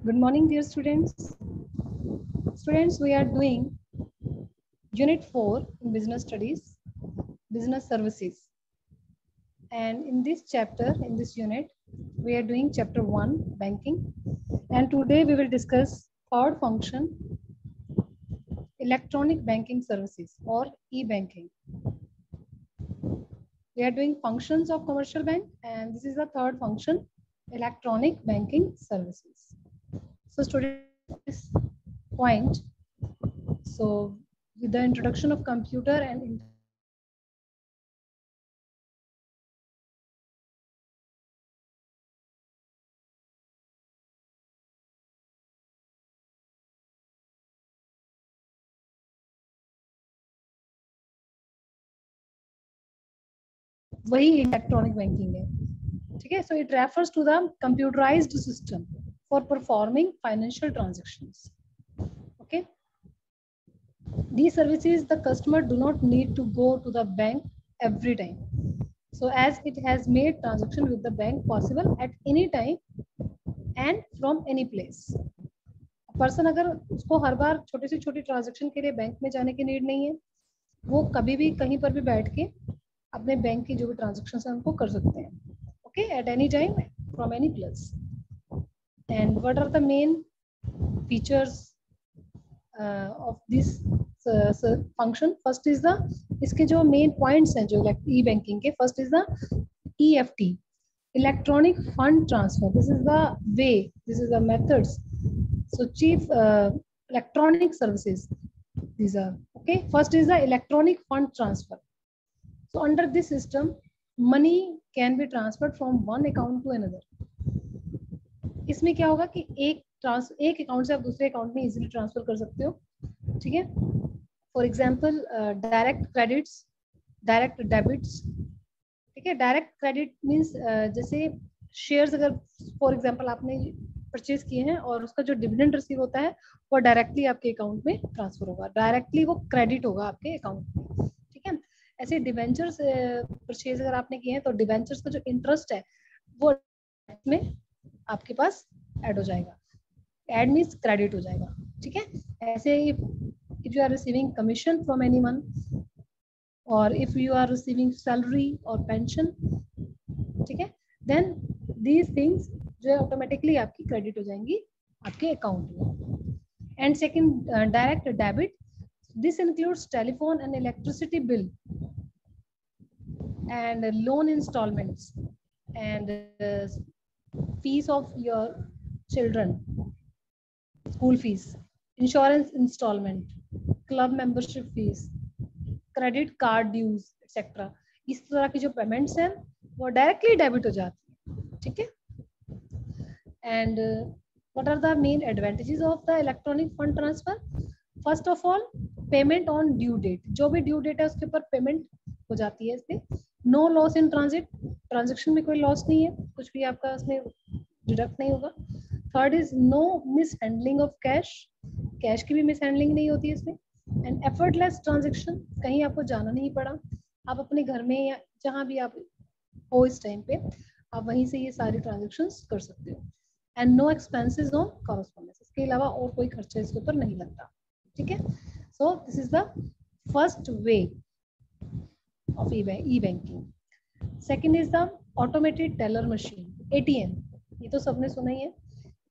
Good morning, dear students. Students, we are doing Unit 4 in Business Studies, Business Services. And in this chapter, in this unit, we are doing Chapter 1, Banking. And today we will discuss third function, Electronic Banking Services or e-banking. We are doing functions of commercial bank, and this is the third function, Electronic Banking Services. So students, this point, so with the introduction of computer and internet, वही electronic banking है. ठीक है. So it refers to the computerised system for performing financial transactions. Okay. These services, the customer do not need to go to the bank every time. So as it has made transaction with the bank possible at any time and from any place. Person अगर उसको हर बार छोटी से छोटी transaction के लिए bank में जाने की नीड नहीं है, वो कभी भी कहीं पर भी बैठ के अपने बैंक की जो भी ट्रांजेक्शन है उनको कर सकते हैं. Okay, at any time from any place. And what are the main features of this function? First is the, इसके जो मेन पॉइंट्स हैं जो ई बैंकिंग के, first is the EFT, electronic fund transfer. This is the way, this is the methods. So chief electronic services, these are okay. First is the electronic fund transfer. So under this system, money can be transferred from one account to another. इसमें क्या होगा कि एक account से आप दूसरे account में easily transfer कर सकते हो. ठीक है. For example direct credits, direct debits. ठीक है. डायरेक्ट क्रेडिट मींस जैसे शेयर्स अगर फॉर एग्जांपल आपने परचेज किए हैं और उसका जो डिविडेंड रिसीव होता है वो डायरेक्टली आपके अकाउंट में ट्रांसफर होगा, डायरेक्टली वो क्रेडिट होगा आपके अकाउंट में. ठीक है. ऐसे डिवेंचर्स परचेज अगर आपने किए हैं तो डिवेंचर्स का जो इंटरेस्ट है वो में आपके पास ऐड हो जाएगा. ऐड मींस क्रेडिट हो जाएगा. ठीक है. ऐसे if you are receiving commission from anyone or if you are receiving salary or pension, ठीक है, then these things जो है automatically आपकी credit हो जाएंगी आपके account में. And second, direct debit. This includes telephone and electricity bill and loan installments and fees of your children, school fees, insurance installment, club membership fees, credit card dues etcetera. इस तरह की जो payments हैं वो directly debit हो जाती है. ठीक है. And what are the main advantages of the electronic fund transfer? First of all, payment on due date. जो भी ड्यू डेट है उसके ऊपर पेमेंट हो जाती है इससे. No loss in transit, transaction में कोई लॉस नहीं है, कुछ भी आपका उसमें डिडक्ट नहीं होगा. Third is no mishandling of cash, cash की भी मिस हैंडलिंग नहीं होती है इसमें. एंड एफर्टलेस ट्रांजेक्शन, कहीं आपको जाना नहीं पड़ा, आप अपने घर में या जहां भी आप हो इस टाइम पे आप वहीं से ये सारी ट्रांजेक्शंस कर सकते हो. And no expenses on correspondence, इसके अलावा और कोई खर्चा इसके ऊपर नहीं लगता. ठीक है. So this is the first way of E banking. Second is the automated teller machine, ATM. ये तो सबने सुना ही है.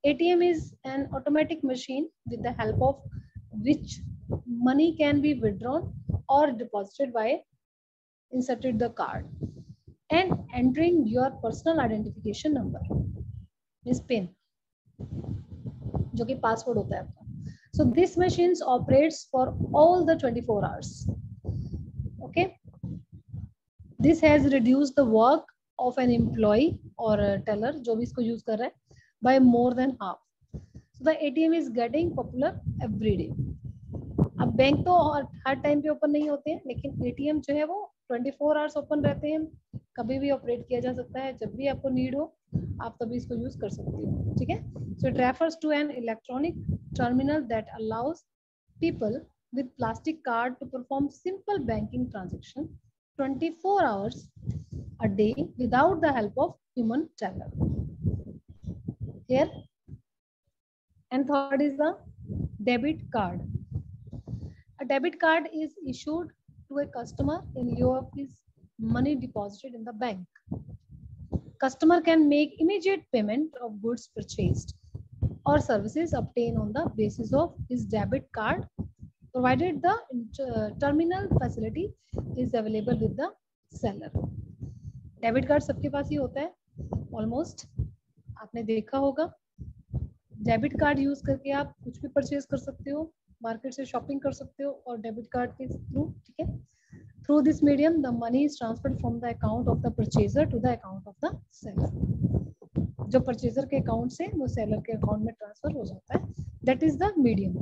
ATM is an automatic machine with the help of which money can be withdrawn or deposited by inserted the card and entering your personal identification number, means PIN, जो कि password होता है आपका. So this machine operates for all the 24 hours. Okay. This has reduced the work of an employee or a teller जो भी इसको use कर रहा है by more than half. So the ATM is getting popular every day. अब bank तो हर time पे open नहीं होते हैं, लेकिन ATM जो है वो 24 आवर्स ओपन रहते हैं, कभी भी ऑपरेट किया जा सकता है. जब भी आपको नीड हो आप तभी इसको यूज कर सकते हो. ठीक है. So it refers to an electronic terminal that allows people with plastic card to perform simple banking transaction 24 hours a day without the help of human teller. Here And third is the debit card. A debit card is issued to a customer in lieu of his money deposited in the bank. Customer can make immediate payment of goods purchased or services obtained on the basis of his debit card, provided the terminal facility is available with the seller. Debit card सबके पास ही होता है almost, आपने देखा होगा. Debit card use करके आप कुछ भी परचेज कर सकते हो, मार्केट से शॉपिंग कर सकते हो और डेबिट कार्ड के थ्रू, ठीक है. Through this medium the money is transferred from the account of the purchaser to the account of the seller. जो परचेजर के अकाउंट से वो सेलर के अकाउंट में ट्रांसफर हो जाता है. That is the medium.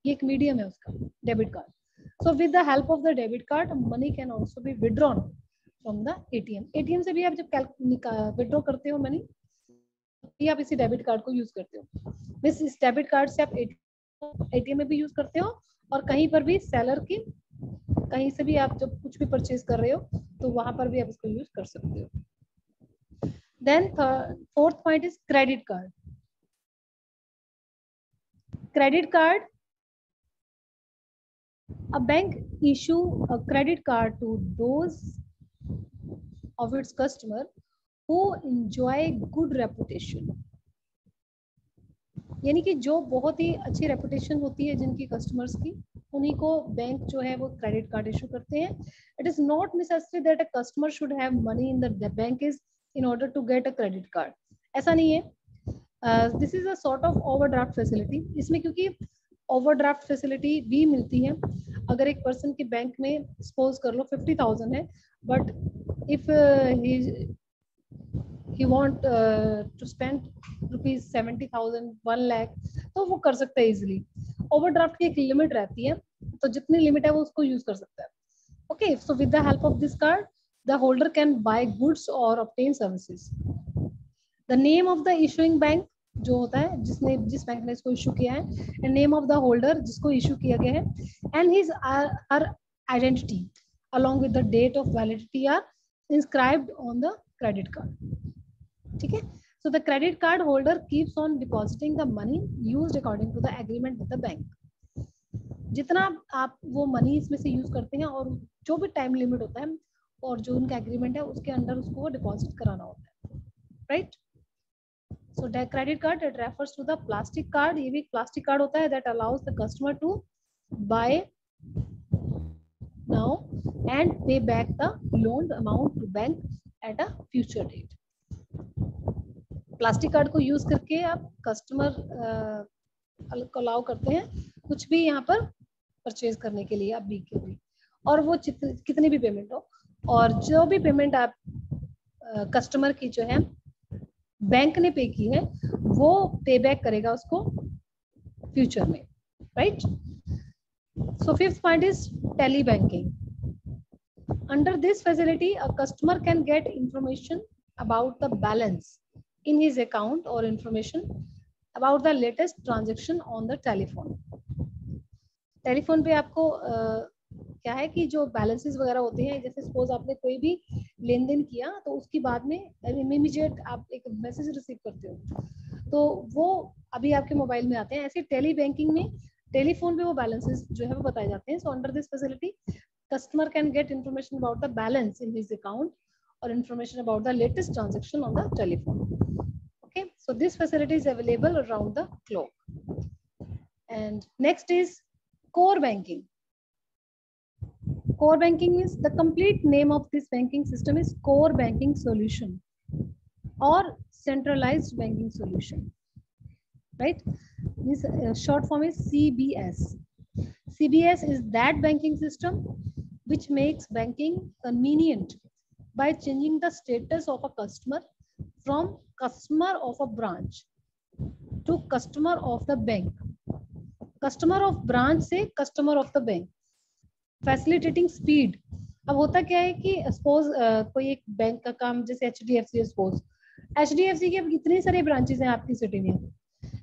ये एक मीडियम है उसका, debit card. So with the help of the debit card money can also be withdrawn from the ATM. ATM से भी आप जब विड्रॉ करते हो मनी, आप इसी डेबिट कार्ड को यूज करते हो. मिस इस डेबिट कार्ड से आप एटीएम में भी यूज करते हो और कहीं पर भी सेलर की कहीं से भी आप जब कुछ भी परचेज कर रहे हो तो वहां पर भी आप इसको यूज कर सकते हो. Then fourth point is credit card. Credit card, a bank issue a credit card to those of its customer who enjoy good reputation. यानी कि जो बहुत ही अच्छी रेपुटेशन होती है जिनकी कस्टमर्स की, उन्हीं को बैंक जो है वो क्रेडिट कार्ड इशू करते हैं. It is not necessary that a customer should have money in the bank is in order to get a credit card. ऐसा नहीं है. This is a sort of overdraft facility. इसमें क्योंकि overdraft facility भी मिलती है. अगर एक पर्सन के बैंक में सपोज कर लो 50,000 है, but if he want to spend rupees 70,000, 1 lakh, तो वो कर सकता है इजिली. ओवरड्राफ्ट की एक लिमिट रहती है, तो जितनी लिमिट है वो उसको यूज कर सकता है. Okay, so with the help of this card the holder can buy goods और obtain services. The name of the issuing bank जो होता है, जिस बैंक ने इसको इशू किया है, and name of the holder जिसको इशू किया गया है, and his her identity along with the date of validity are inscribed on the credit card. ठीक है. So the credit card holder keeps on depositing the money used according to the agreement with the bank. जितना आप वो money इसमें से use करते हैं और जो भी टाइम लिमिट होता है और जो उनका एग्रीमेंट है उसके अंदर उसको डिपॉजिट कराना होता है. Right. So the credit card it refers to the plastic card. ये भी प्लास्टिक कार्ड होता है that allows the customer to buy now and pay back the loaned amount to bank at a future date. Plastic card को use करके आप customer को allow करते हैं कुछ भी यहाँ पर परचेज करने के लिए आप बी के भी, और वो कितनी भी पेमेंट हो, और जो भी पेमेंट आप कस्टमर की जो है बैंक ने पे की है वो पे बैक करेगा उसको फ्यूचर में. Right. So fifth point is telebanking. Under this facility, a customer can get information about the balance in his account or information about the latest transaction on the telephone. Telephone पे आपको क्या है कि जो balances वगैरह होते हैं, जैसे सपोज आपने कोई भी लेन देन किया तो उसकी बाद में इमीडिएट आप एक मैसेज रिसीव करते हो, तो वो अभी आपके मोबाइल में आते हैं. ऐसे टेली बैंकिंग में टेलीफोन पे वो बैलेंसेस जो है वो बताए जाते हैं. So under this facility customer can get information about the balance in his account और information about the latest transaction on the telephone. Okay, so this facility is available around the clock. And next is core banking. Core banking means the complete name of this banking system is core banking solution or centralized banking solution. Right? This short form is CBS. CBS is that banking system which makes banking convenient by changing the status of a customer from customer of a branch to customer of the bank. Customer of branch से customer of the bank. Facilitating speed. अब होता क्या है कि suppose कोई एक bank का काम, जैसे HDFC है, सपोज HDFC के इतने सारे ब्रांचेस हैं आपकी सिटी में,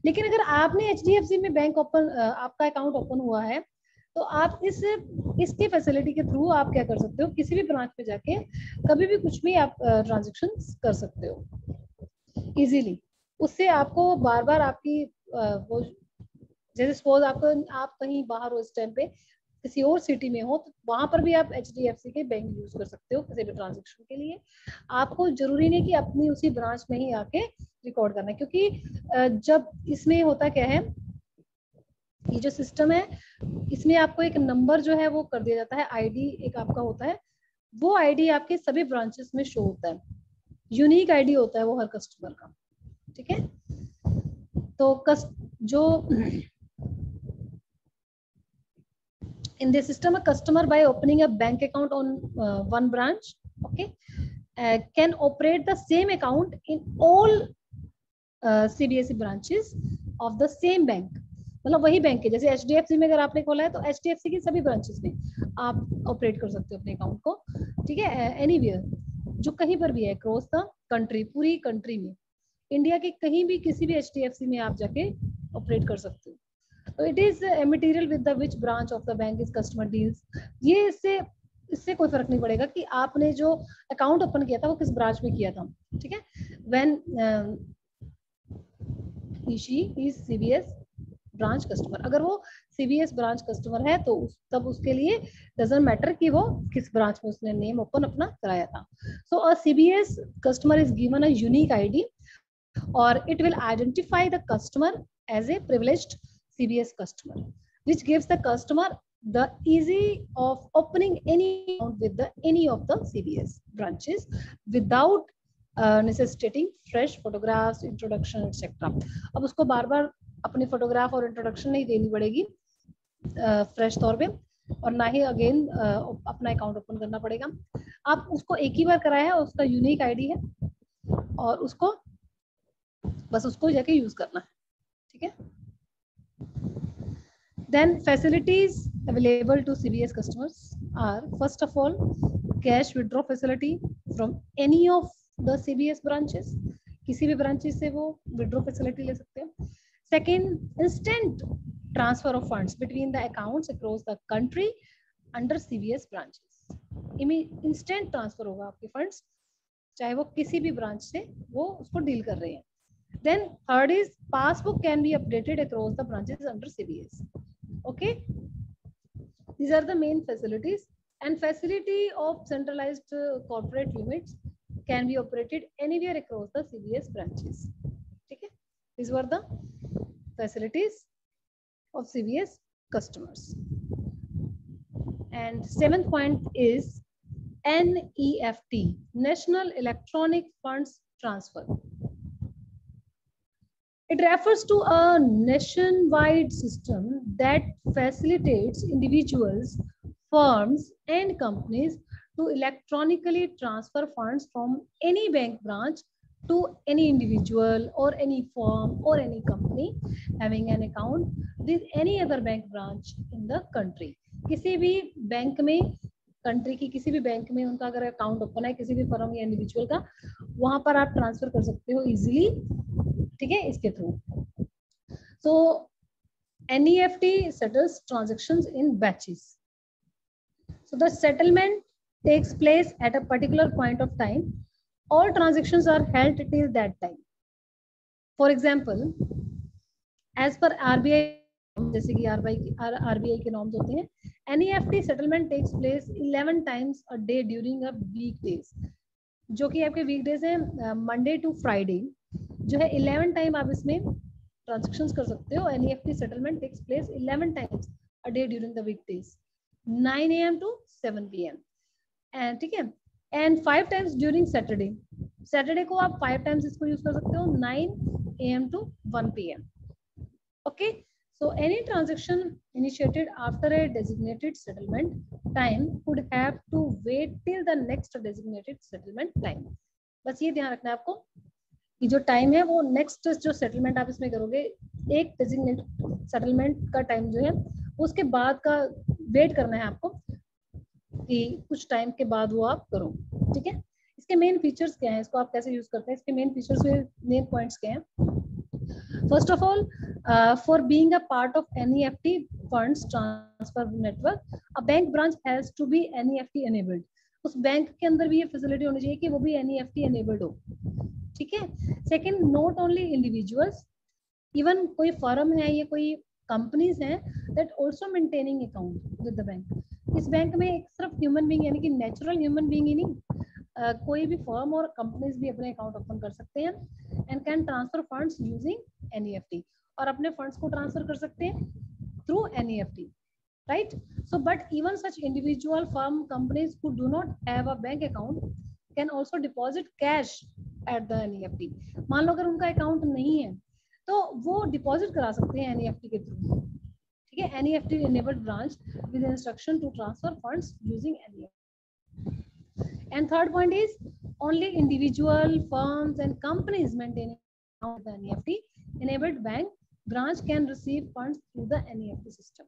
लेकिन अगर आपने HDFC में बैंक ओपन आपका अकाउंट ओपन हुआ है तो आप इसके फैसिलिटी के थ्रू आप क्या कर सकते हो, किसी भी ब्रांच पे जाके कभी भी कुछ भी आप ट्रांजेक्शन कर सकते हो इजीली. उससे आपको बार बार आपकी वो जैसे सपोज आप कहीं बाहर हो इस टाइम पे, किसी और सिटी में हो, तो वहां पर भी आप HDFC के बैंक यूज कर सकते हो किसी भी ट्रांजेक्शन के लिए। आपको जरूरी नहीं कि अपनी उसी ब्रांच में ही आके रिकॉर्ड करना है, क्योंकि जब इसमें होता क्या है, ये जो सिस्टम है इसमें आपको एक नंबर जो है वो कर दिया जाता है, आईडी एक आपका होता है, वो आईडी आपके सभी ब्रांचेस में शो होता है, यूनिक आईडी होता है वो हर कस्टमर का। ठीक है, तो जो in this system, a customer by opening a bank account on one branch, okay, can operate the same account in all CBSE branches of the same bank. मतलब वही बैंक है, जैसे HDFC में अगर आपने खोला है तो HDFC की सभी ब्रांचेस में आप ऑपरेट कर सकते हो अपने अकाउंट को। ठीक है, एनीवेयर, जो कहीं पर भी है अक्रॉस द कंट्री, पूरी कंट्री में, इंडिया के कहीं भी किसी भी HDFC में आप जाके ऑपरेट कर सकते हो। तो it is material with the which branch of the bank is customer deals. ये इससे कोई फर्क नहीं पड़ेगा कि आपने जो अकाउंट ओपन किया था वो किस ब्रांच में किया था। ठीक है, when she is CBS branch customer, अगर वो CBS ब्रांच कस्टमर है तो तब उसके लिए डजंट मैटर कि वो किस ब्रांच में उसने नेम ओपन अपना कराया था। So a CBS customer is given a unique ID और it will identify the customer as a privileged CBS customer, which gives the customer the easy of opening any account with any of the CBS branches without necessitating fresh photographs, introduction, etc. अब उसको बार बार अपनी photograph और introduction नहीं देनी पड़ेगी fresh तौर पे, और ना ही अगेन अपना अकाउंट ओपन करना पड़ेगा। आप उसको एक ही बार कराया है, उसका यूनिक आईडी है और उसको बस उसको जाके यूज करना है। ठीक है, then facilities available to CBS customers are, first of all, cash withdraw facility from any of the CBS branches, किसी भी branches से वो withdraw facility ले सकते हैं। Second, instant transfer of funds between the accounts across the country under CBS branches। instant transfer होगा आपके funds, चाहे वो किसी भी branch से वो उसको deal कर रहे हैं। Then third is passbook can be updated across the branches under CBS। Okay, these are the main facilities, and facility of centralized corporate limits can be operated anywhere across the CBS branches. Okay, these were the facilities of CBS customers. And seventh point is NEFT, National Electronic Funds Transfer. It refers to a nationwide system that facilitates individuals, firms, and companies to electronically transfer funds from any bank branch to any individual or any firm or any company having an account with any other bank branch in the country. किसी भी bank में, country की किसी भी bank में उनका अगर account open है किसी भी फर्म या इंडिविजुअल का, वहां पर आप ट्रांसफर कर सकते हो इजीली। ठीक है, इसके through. So NEFT settles transactions in batches. So the settlement takes place at a particular point of time. All transactions are held till that time. For example, as per RBI, जैसे कि RBI के norms होते हैं, NEFT settlement takes place 11 times a day during a weekdays, जो कि आपके weekdays है Monday to Friday, जो है 11 टाइम आप इसमें ट्रांजेक्शंस कर सकते हो। NEFT settlement takes place 11 times a day during the weekdays, 9 AM to 7 PM, and ठीक है, and 5 times during Saturday. Saturday को आप 5 टाइम्स इसको यूज कर सकते हो, 9 AM to 1 PM। Okay, so any transaction initiated after a designated settlement time would have to wait till the next designated settlement time। बस ये ध्यान रखना है आपको कि जो टाइम है वो नेक्स्ट जो सेटलमेंट आप इसमें करोगे, एक डेजिग्नेटेड सेटलमेंट का टाइम जो है उसके बाद का वेट करना है आपको कि कुछ टाइम के बाद वो आप करो। ठीक है, इसके मेन फीचर्स क्या हैं, इसको आप कैसे यूज करते हैं, इसके मेन फीचर्स मेन पॉइंट्स क्या हैं। First of all, for being a part of NEFT funds transfer network, a bank branch has to be NEFT enabled। उस बैंक के अंदर भी ये फैसिलिटी होनी चाहिए कि वो भी NEFT enabled हो। ठीक है, second, not only individuals, even कोई फर्म है या कोई कंपनीज हैं that also maintaining account with the bank. इस बैंक में एक सिर्फ ह्यूमन बीइंग यानी कि नेचुरल ह्यूमन बीइंग ही नहीं, कोई भी फर्म और कंपनीज भी अपने अकाउंट ओपन कर सकते हैं and can transfer funds using NEFT, और अपने फंड्स को ट्रांसफर कर सकते हैं through NEFT, right? So but even such individual firm companies who do not have a bank account can also deposit cash at the NEFT. मान लो अगर उनका account नहीं है तो वो डिपॉजिट करा सकते हैं एनईएफटी के थ्रू, ठीक है। NEFT enabled branch with instruction to transfer funds using NEFT. And third point is only individual firms and companies maintaining account with the NEFT enabled bank branch can receive funds through the NEFT system.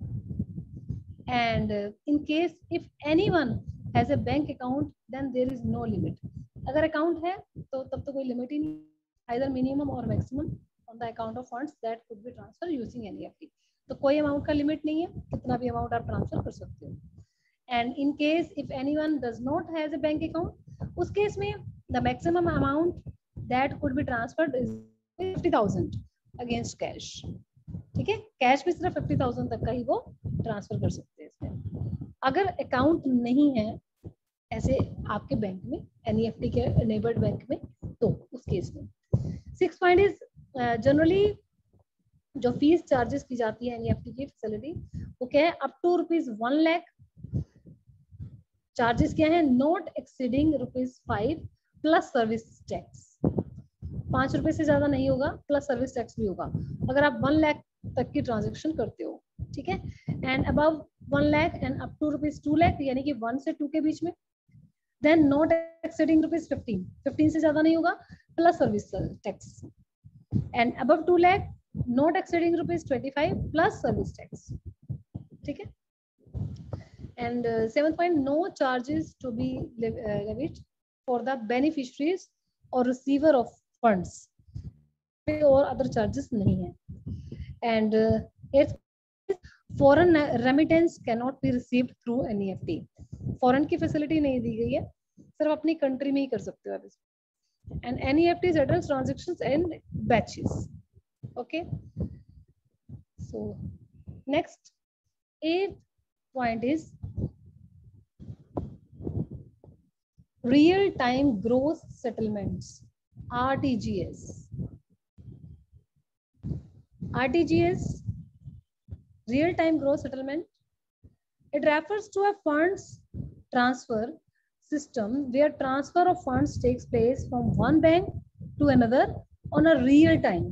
And in case if anyone has a bank account then there is no limit. अगर account है तो तब तो कोई limit ही नहीं, either minimum or maximum on the account of funds that could be transferred using NEFT. तो कोई amount का लिमिट नहीं है, कितना भी अमाउंट आप ट्रांसफर कर सकते हो. And in case if anyone does not has a bank account, उस केस में the maximum amount that could be transferred is 50,000 against cash. ठीक है, कैश भी सिर्फ 50,000 तक का ही वो ट्रांसफर कर सकते हैं इसमें. अगर अकाउंट नहीं है ऐसे आपके बैंक में, एनईएफटी के एनेबल्ड बैंक में, तो उस केस में 6 पॉइंट इज जनरली जो फीस चार्जेस की जाती है एनईएफटी की फैसिलिटी वो क्या है, अप टू ₹1 लाख. चार्जेस क्या है, not exceeding ₹5 plus service tax. ₹5 से ज्यादा नहीं होगा, प्लस सर्विस टैक्स भी होगा अगर आप 1 लाख तक की ट्रांजैक्शन करते हो, ठीक है. And above 1 lakh and up to ₹2 lakh यानी कि 1 से 2 के बीच में, देन नॉट एक्सीडिंग ₹15 से ज्यादा नहीं होगा, plus service tax. And above 2 lakh not exceeding ₹25 plus service tax, ठीक है. And 7th point, no charges to be levied for the beneficiaries और रिसीवर ऑफ फंड्स, और अदर चार्जेस नहीं है. And 8th, foreign remittance cannot be received through NEFT. Foreign की facility नहीं दी गई है, सिर्फ अपनी कंट्री में ही कर सकते हो आप इसको. And NEFT settles transactions in batches. Okay. So next 8th point is real time gross settlements, RTGS. RTGS, real time gross settlement, it refers to a funds transfer system where transfer of funds takes place from one bank to another on a real time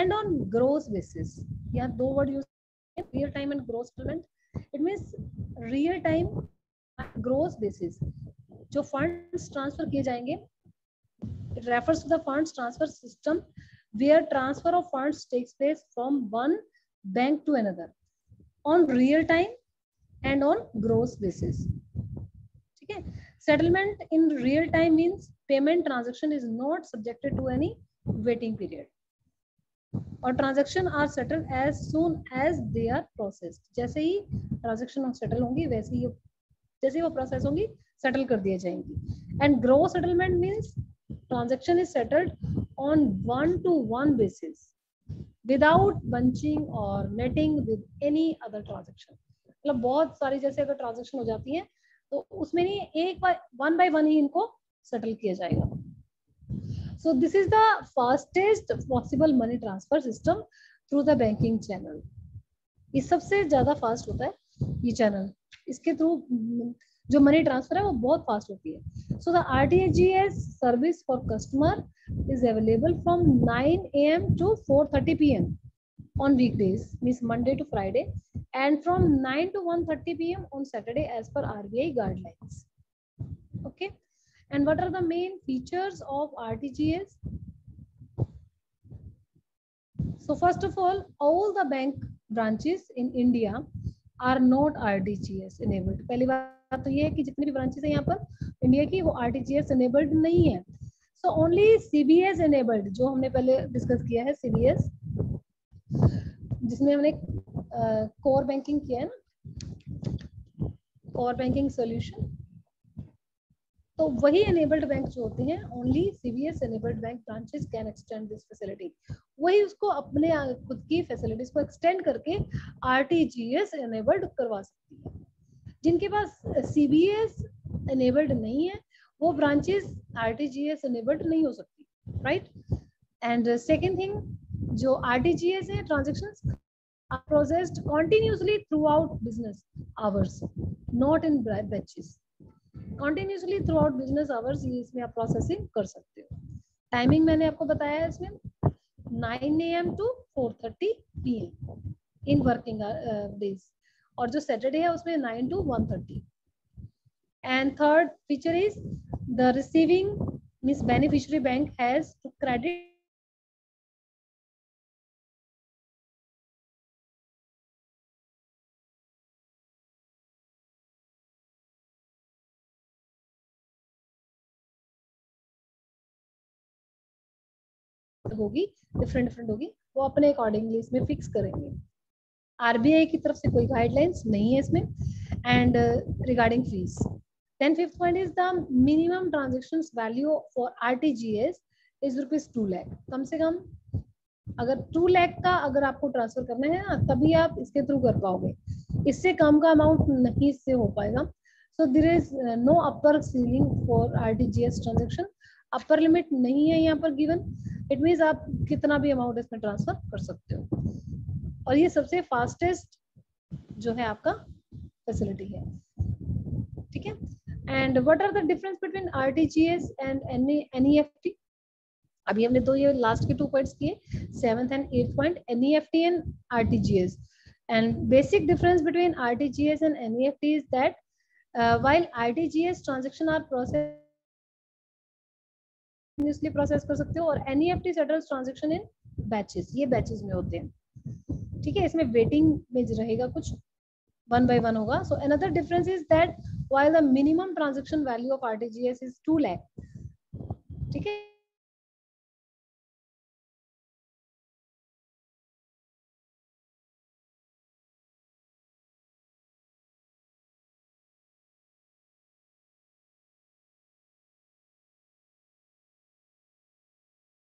and on gross basis. Yeah, दो word use, real time and gross settlement. It means real time gross basis जो funds transfer किए जाएंगे, it refers to the funds transfer system where transfer of funds takes place from one bank to another on real time and on gross basis. ठीक है. Settlement in real time means payment transaction is not subjected to any waiting period. और transaction are settled as soon as they are processed. जैसे ही transaction settle होंगी वैसे ही जैसे ही वो process होंगी settle कर दिए जाएंगी. And gross settlement means transaction is settled on one-to-one basis without bunching or netting with any other transaction. मतलब बहुत सारी जैसे अगर ट्रांजेक्शन हो जाती है तो उसमें नहीं, एक बार 1 by 1 ही इनको सेटल किया जाएगा. So this is the fastest possible money transfer system through the banking channel. ये सबसे ज्यादा फास्ट होता है ये चैनल, इसके थ्रू जो मनी ट्रांसफर है वो बहुत फास्ट होती है. So the RTGS service for customer is available from 9 AM to 4:30 PM on weekdays, means Monday to Friday, and from 9 to 1:30 PM on Saturday as per RBI guidelines. Okay. And what are the main features of RTGS? So first of all the bank branches in India are not RTGS enabled. पहली बात तो ये है कि जितनी भी branches है यहाँ पर इंडिया की वो RTGS enabled नहीं है. So only CBS enabled, जो हमने पहले डिस्कस किया है CBS, जिसमें हमने कोर बैंकिंग किया है ना, कोर बैंकिंग सॉल्यूशन, तो वही एनेबल्ड बैंक जो होते हैं, only CBS enabled bank branches can extend this facility, वही उसको अपने खुद की फैसिलिटीज को एक्सटेंड करके RTGS एनेबल्ड करवा सकती है। जिनके पास CBS एनेबल्ड नहीं है वो ब्रांचेस RTGS एनेबल्ड नहीं हो सकती, राइट। एंड सेकेंड थिंग, जो RTGS है, transactions are processed continuously throughout business hours, not in batches. Continuously throughout business hours ये इसमें आप प्रोसेसिंग कर सकते हो। टाइमिंग मैंने आपको बताया है इसमें 9 AM to 4:30 PM इन वर्किंग डेज, और जो सैटरडे है उसमें 9 to 1:30। And third feature is the receiving means beneficiary bank has to credit होगी, डिफरेंट होगी, वो अपने अकॉर्डिंगली इसमें फिक्स करेंगे। RBI की तरफ से कोई गाइडलाइंस नहीं है इसमें। And regarding fees, then fifth point is the minimum transaction value for RTGS is ₹2 lakh. कम से कम अगर 2 लाख का अगर आपको ट्रांसफर करना है ना, तभी आप इसके थ्रू कर पाओगे, इससे कम का अमाउंट नहीं इससे हो पाएगा। So there is no upper ceiling for RTGS transaction, upper limit नहीं है यहाँ पर गिवन। इट मीन्स आप कितना भी अमाउंट इसमें ट्रांसफर कर सकते हो, और ये सबसे फास्टेस्ट जो है आपका फैसिलिटी है, ठीक है। And what are the difference between RTGS and NEFT? अभी हमने तो ये लास्ट के 2 पॉइंट्स किए, 7th and 8th point, NEFT and RTGS. And basic difference between RTGS and NEFT is that while RTGS transaction are processed process कर सकते हो, और NEFT settles transaction in batches, ये बैचेस में होते हैं, ठीक है। इसमें वेटिंग में रहेगा, कुछ 1 by 1 होगा। So another difference is that while the minimum transaction value of RTGS is 2 lakh, ठीक है,